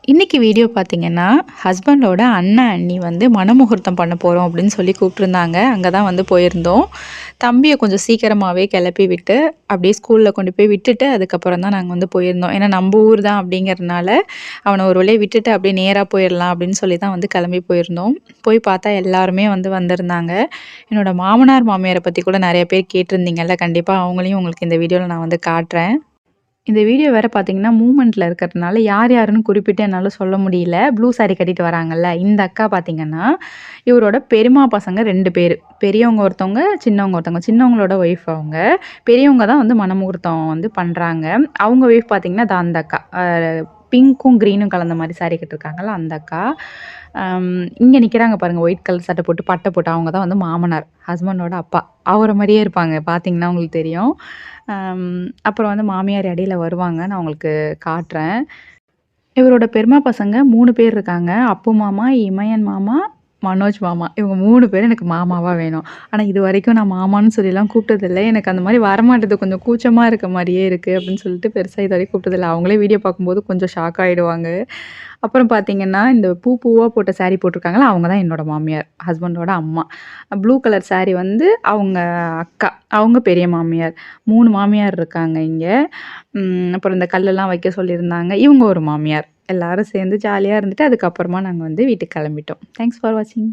இன்னைக்கு வீடியோ பார்த்தீங்கன்னா, ஹஸ்பண்டோட அண்ணன், அண்ணி வந்து மணமுகூர்த்தம் பண்ண போறோம் அப்படின்னு சொல்லி கூப்பிட்டுருந்தாங்க. அங்க தான் வந்து போயிருந்தோம். தம்பிய கொஞ்சம் சீக்கிரமாவே கிளப்பி விட்டு, அப்படியே ஸ்கூல்ல கொண்டு போய் விட்டுட்டு, அதுக்கப்புறம் தான் நாங்க வந்து போயிருந்தோம். ஏன்னா நம்ப ஊர் தான் அப்படிங்கிறதுனால, அவன ஒரு வழியா விட்டுட்டு அப்படியே நேரா போயிரலாம் அப்படின்னு சொல்லி தான் வந்து கிளம்பி போயிருந்தோம். போய் பார்த்தா எல்லாருமே வந்து வந்திருந்தாங்க. என்னோட மாமனார், மாமியார பத்தி கூட நெறைய பேர் கேட்டிருந்தீங்கல்ல. கண்டிப்பா அவங்களையும் உங்களுக்கு இந்த வீடியோல நான் வந்து காட்டுறேன். இந்த வீடியோ வேற பார்த்தீங்கன்னா, மூவ்மெண்ட்ல இருக்கிறதுனால யார் யாருன்னு குறிப்பிட்டு என்னால சொல்ல முடியல. ப்ளூ சாரி கட்டிட்டு வராங்கல்ல, இந்த அக்கா பார்த்தீங்கன்னா, இவரோட பெரியம்மா பசங்க 2 பேரு. பெரியவங்க ஒருத்தவங்க, சின்னவங்க ஒருத்தவங்க. சின்னவங்களோட ஒய்ஃப் அவங்க. பெரியவங்க தான் வந்து மணமுகூர்த்தம் வந்து பண்றாங்க. அவங்க ஒய்ஃப் பார்த்தீங்கன்னா, அந்த அக்கா. பிங்க்கும், கிரீனும் கலந்த மாரி சாரி கட்டிருக்காங்கல்ல, அந்த அக்கா. இங்க நிக்கிறாங்க பாருங்க, ஒயிட் கலர் சட்டை போட்டு, பட்டை போட்டு. அவங்க தான் வந்து மாமனார். ஹஸ்பண்டோட அப்பா. அவர மாரியே இருப்பாங்க. பார்த்தீங்கன்னா உங்களுக்கு தெரியும். அப்புறம் வந்து மாமியார் இடையில வருவாங்க. நான் உங்களுக்கு காட்டுறேன். இவரோட பெரியம்மா பசங்க 3 பேர் இருக்காங்க. அப்பு மாமா, இமயன் மாமா, மனோஜ் மாமா. இவங்க 3 பேரும் எனக்கு மாமாவா வேணும். ஆனா இதுவரைக்கும் நான் மாமான்னு சொல்லிலாம் கூப்பிட்டதில்ல. எனக்கு அந்த மாரி வரமாட்டுது. கொஞ்சம் கூச்சமா இருக்க மாரியே இருக்கு அப்படின்னு சொல்லிட்டு பெருசா இதுவரைக்கும் கூப்பிட்டதில்ல. அவங்களே வீடியோ பார்க்கும்போது கொஞ்சம் ஷாக் ஆயிடுவாங்க. அப்புறம் பார்த்தீங்கன்னா, இந்த பூவா போட்ட சாரி போட்டிருக்காங்கல்ல, அவங்க தான் என்னோட மாமியார். ஹஸ்பண்டோட அம்மா. ப்ளூ கலர் சாரி வந்து அவங்க அக்கா. அவங்க பெரிய மாமியார். 3 மாமியார் இருக்காங்க இங்க. அப்புறம் இந்த கல்லெல்லாம் வைக்க சொல்லியிருந்தாங்க. இவங்க ஒரு மாமியார். எல்லாரும் சேர்ந்து ஜாலியா இருந்துட்டு, அதுக்கப்புறமா நாங்க வந்து வீட்டுக்கு கிளம்பிட்டோம். தேங்க்ஸ் ஃபார் வாட்சிங்.